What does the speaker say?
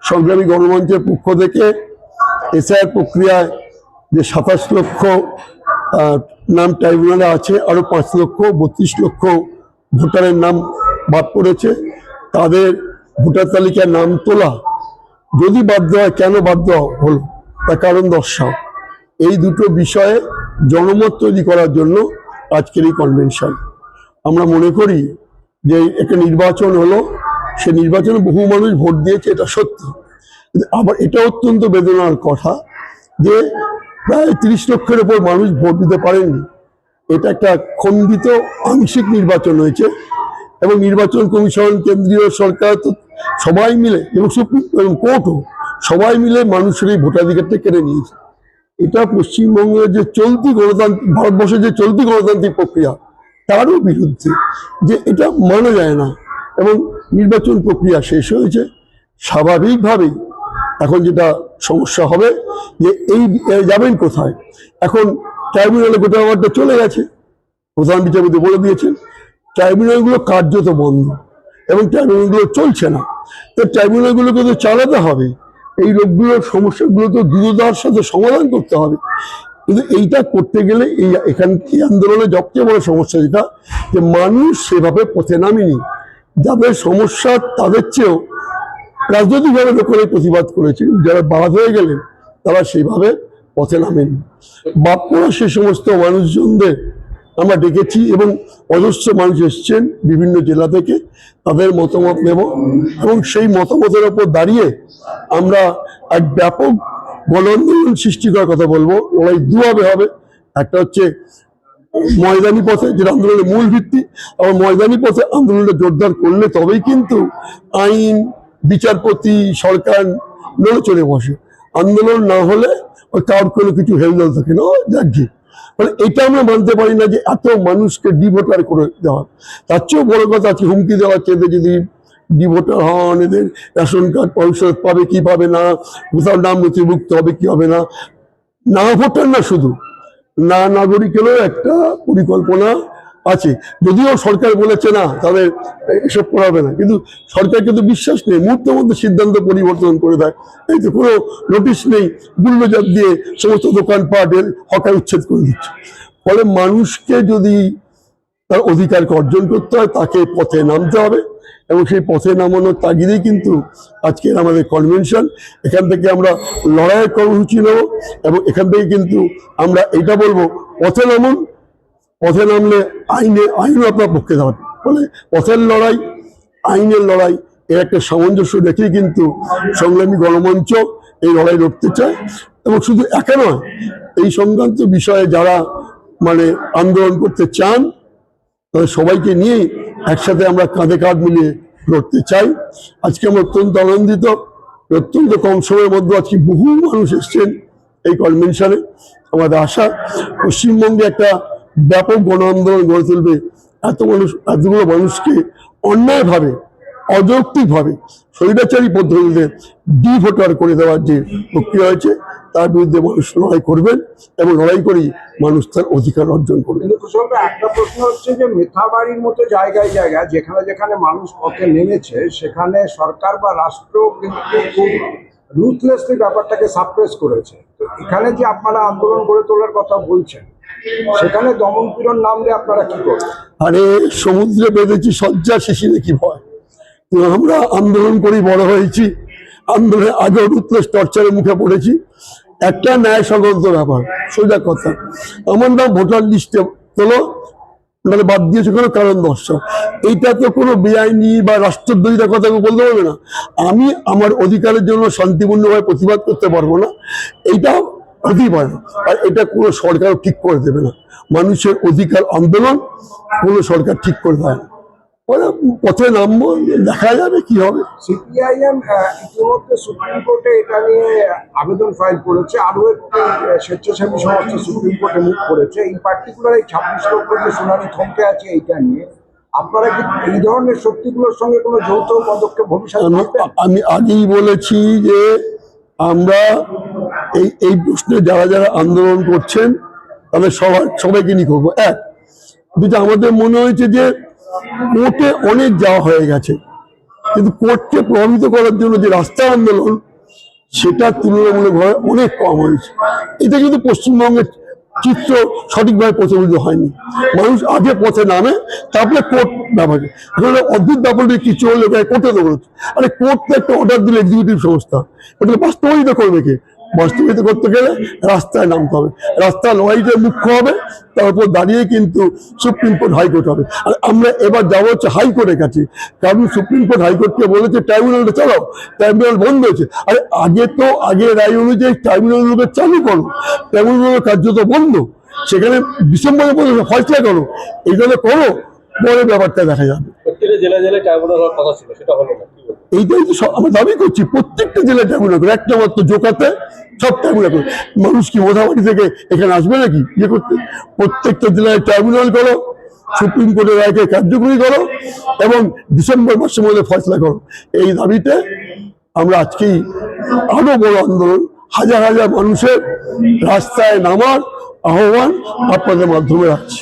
সংগ্রামী গণমঞ্চের পক্ষ থেকে এসআইআর প্রক্রিয়ায় যে 27 লক্ষ নাম ট্রাইব্যুনালে আছে, আরো 5 লক্ষ 32 লক্ষ ভোটারের নাম বাদ পড়েছে, তাদের ভোটার তালিকায় নাম তোলা যদি বাধ্য হয়, কেন বাধ্য হলো তার কারণ দর্শাও। এই দুটো বিষয়ে জনমত তৈরি করার জন্য আজকের এই কনভেনশন। আমরা মনে করি যে একটা নির্বাচন হলো, সে নির্বাচনে বহু মানুষ ভোট দিয়েছে, এটা সত্যি। আবার এটা অত্যন্ত বেদনার কথা যে প্রায় 30 লক্ষের উপর মানুষ ভোট দিতে পারেননি। এটা একটা খণ্ডিত আংশিক নির্বাচন হয়েছে এবং নির্বাচন কমিশন, কেন্দ্রীয় সরকার তো সবাই মিলে এবং সুপ্রিম কোর্টও সবাই মিলে মানুষের এই ভোটাধিকারটা কেড়ে নিয়েছে। এটা পশ্চিমবঙ্গের যে চলতি গণতান্ত্রিক, ভারতবর্ষের যে চলতি গণতান্ত্রিক প্রক্রিয়া তারও বিরুদ্ধে, যে এটা মানা যায় না। এবং নির্বাচন প্রক্রিয়া শেষ হয়েছে, স্বাভাবিকভাবেই এখন যেটা সমস্যা হবে যে এই যাবেন কোথায়। এখন ট্রাইব্যুনালে গোটা ব্যাপারটা চলে গেছে, প্রধান বিচারপতি বলে দিয়েছেন ট্রাইব্যুনালগুলো কার্যত বন্ধ এবং ট্রাইব্যুনালগুলো চলছে না। তো ট্রাইব্যুনালগুলোকে তো চালাতে হবে, এই লোকগুলোর সমস্যাগুলো তো দ্রুততার সাথে সমাধান করতে হবে। কিন্তু এইটা করতে গেলে এই আন্দোলনের সবচেয়ে বড় সমস্যা যেটা, যে মানুষ সেভাবে পথে নামেনি। যাদের সমস্যা তাদের চেয়েও রাজনৈতিকভাবে লোকেরা প্রতিবাদ করেছে, যারা বাদ হয়ে গেলেন তারা সেইভাবে পথে নামেনি। বাপরা সে সমস্ত মানুষজনদের আমরা ডেকেছি এবং অজস্র মানুষ এসছেন বিভিন্ন জেলা থেকে, তাদের মতামত নেব এবং সেই মতামতের ওপর দাঁড়িয়ে আমরা এক ব্যাপক গণ আন্দোলন সৃষ্টি করার কথা বলবো। লড়াই দুভাবে হবে, একটা হচ্ছে ময়দানি পথে, যেটা আন্দোলনের মূল ভিত্তি, আবার ময়দানি পথে আন্দোলনটা জোরদার করলে তবেই কিন্তু আইন, বিচারপতি, সরকার নড়ে চলে বসে। আন্দোলন না হলে ওই কারোর কোনো কিছু হেলদোল থাকে না, যাচ্ছি। মানে এটা আমরা মানতে পারি না যে এত মানুষকে ডিভোটার করে দেওয়া। তার চেয়েও বড় কথা আছে হুমকি দেওয়া হচ্ছে, এদের যদি ডিভোটার হন এদের রেশন কার্ড পরিষদ পাবে কি পাবে না, কোথাও নাম নথিভুক্ত হবে কি হবে না। না ভোটার না, শুধু না নাগরিকেরও একটা পরিকল্পনা আছে। যদিও সরকার বলেছে না তাদের এসব করাবে না, কিন্তু সরকার কিন্তু বিশ্বাস নেই, মুহূর্তের মধ্যে সিদ্ধান্ত পরিবর্তন করে দেয়। এই তো কোনো নোটিশ নেই, বুল্ডোজার দিয়ে সমস্ত দোকানপাটের হকার উচ্ছেদ করে দিচ্ছে। ফলে মানুষকে যদি তার অধিকারকে অর্জন করতে হয়, তাকে পথে নামতে হবে এবং সেই পথে নামানোর তাগিদেই কিন্তু আজকের আমাদের কনভেনশন। এখান থেকে আমরা লড়াইয়ের কর্মসূচি নেব এবং এখান থেকে কিন্তু আমরা এটা বলবো, পথে নামুন, পথে নামলে আইনও আপনার পক্ষে দাঁড়াবে। ফলে পথের লড়াই, আইনের লড়াই, এর একটা সামঞ্জস্য রেখেই কিন্তু সংগ্রামী গণমঞ্চ এই লড়াই লড়তে চায়। এবং শুধু একা নয়, এই সংক্রান্ত বিষয়ে যারা মানে আন্দোলন করতে চান তাদের সবাইকে নিয়ে একসাথে আমরা কাঁধে কাঁধ মিলিয়ে লড়তে চাই। আজকে আমরা অত্যন্ত আনন্দিত, অত্যন্ত কম সময়ের মধ্যে আজকে বহু মানুষ এসছেন এই কনভেনশনে। আমাদের আশা পশ্চিমবঙ্গে একটা ব্যাপক গণ আন্দোলন গড়ে তুলবে। এতগুলো মানুষকে অন্যায়ভাবে, অযৌক্তিকভাবে, স্বৈরাচারী পদ্ধতিতে ডিভোটার করে দেওয়ার যে প্রক্রিয়া হয়েছে তার বিরুদ্ধে মানুষ লড়াই করবেন এবং লড়াই করেই মানুষ তার অধিকার অর্জন করবে। একটা প্রশ্ন হচ্ছে যে মিঠাবাড়ির মতো জায়গায় জায়গায় যেখানে যেখানে মানুষ পথে নেমেছে সেখানে সরকার বা রাষ্ট্র কিন্তু খুব রুথলেসলি ব্যাপারটাকে সাপ্রেস করেছে। তো এখানে যে আপনারা আন্দোলন গড়ে তোলার কথা বলছেন, সেখানে দমনপীড়ন নামলে আপনারা কি করবেন? আরে সমুদ্রে বেঁধেছি শয্যা, শিশিরে কি ভয়। তো আমরা আন্দোলন করেই বড় হয়েছি, আন্দোলনের আগেও রুথলেস টর্চারের মুখে পড়েছি। একটা ন্যায়সঙ্গত ব্যাপার, সোজা কথা, আমার নাম ভোটার লিস্টে তোলো, মানে বাদ দিয়েছে কোনো কারণ দর্শক, এইটা তো কোনো বেআইনি বা রাষ্ট্রদ্রোহিতার কথা বলতে পারবে না। আমি আমার অধিকারের জন্য শান্তিপূর্ণভাবে প্রতিবাদ করতে পারবো না, এইটা হতেই পারে। আর এটা কোনো সরকারও ঠিক করে দেবে না। মানুষের অধিকার আন্দোলন কোনো সরকার ঠিক করে দেয় না। পথে নামবো, দেখা যাবে কি হবে। সিপিআইএম ইতিমধ্যে সুপ্রিম কোর্টে এটা নিয়ে আবেদন ফাইল করেছে, আরো একটি স্বেচ্ছাসেবী সংস্থা সুপ্রিম কোর্টে মুখ করেছে। এই পার্টিকুলার এই 26 লক্ষ যে শুনানি থমকে আছে এইটা নিয়ে আপনারা কি এই ধরনের শক্তিগুলোর সঙ্গে কোনো যৌথ পদক্ষেপ ভবিষ্যতে? আমি আগেই বলেছি যে আমরা এই প্রশ্নে যারা যারা আন্দোলন করছেন তাদের সবাইকে নিয়ে করবো। এক, দুটো, আমাদের মনে হয়েছে যে কোর্টে অনেক যাওয়া হয়ে গেছে, কিন্তু কোর্টকে প্রভাবিত করার জন্য যে রাস্তা আন্দোলন, সেটা তুলনামূলকভাবে অনেক কম হয়েছে। এটা কিন্তু পশ্চিমবঙ্গের চিত্র সঠিকভাবে প্রতিফলিত হয়নি। মানুষ আগে পথে নামে, তারপরে কোর্ট ব্যবহারে। এখন অদ্ভুত ব্যাপার কিছু হলে কোর্টে দৌড়াচ্ছে। আরে কোর্ট তো একটা অর্ডার দিলে এক্সিকিউটিভ সংস্থা, এটা বাস্তবায়িত করবে কে? বাস্তবায়িত করতে গেলে রাস্তায় নামতে হবে, রাস্তা লড়াইটা মুখ্য হবে, তার উপর দাঁড়িয়ে কিন্তু সুপ্রিম কোর্ট হাইকোর্ট হবে। আর আমরা এবার যাবো হচ্ছে হাইকোর্টের কাছে, কারণ সুপ্রিম কোর্ট হাইকোর্টকে বলেছে ট্রাইব্যুনালটা চালাও, ট্রাইব্যুনাল বন্ধ হয়েছে। আরে আগে রায় অনুযায়ী ট্রাইব্যুনালগুলোকে চালু করো, ট্রাইব্যুনাল কার্যত বন্ধ, সেখানে ডিসেম্বরে ফয়সলা করো, এইভাবে করো, পরে ব্যাপারটা দেখা যাবে। প্রত্যেকটা জেলায় জেলায় ট্রাইব্যুনাল হওয়ার কথা ছিল, সেটা হলো না। এইটাই তো আমরা দাবি করছি, প্রত্যেকটা জেলায় ট্রাইব্যুনাল করে, একটা মাত্র জোকাতে সব ট্রাইব্যুনাল করে। মানুষ কি মোথাবাড়ি থেকে এখানে আসবে নাকি ইয়ে করতে? প্রত্যেকটা জেলায় ট্রাইব্যুনাল করো, সুপ্রিম কোর্টের রায়কে কার্যকরী করো এবং ডিসেম্বর মাসের মধ্যে ফয়সলা করো। এই দাবিতে আমরা আজকেই আরো বড় আন্দোলন, হাজার হাজার মানুষের রাস্তায় নামার আহ্বান আপনাদের মাধ্যমে রাখছি।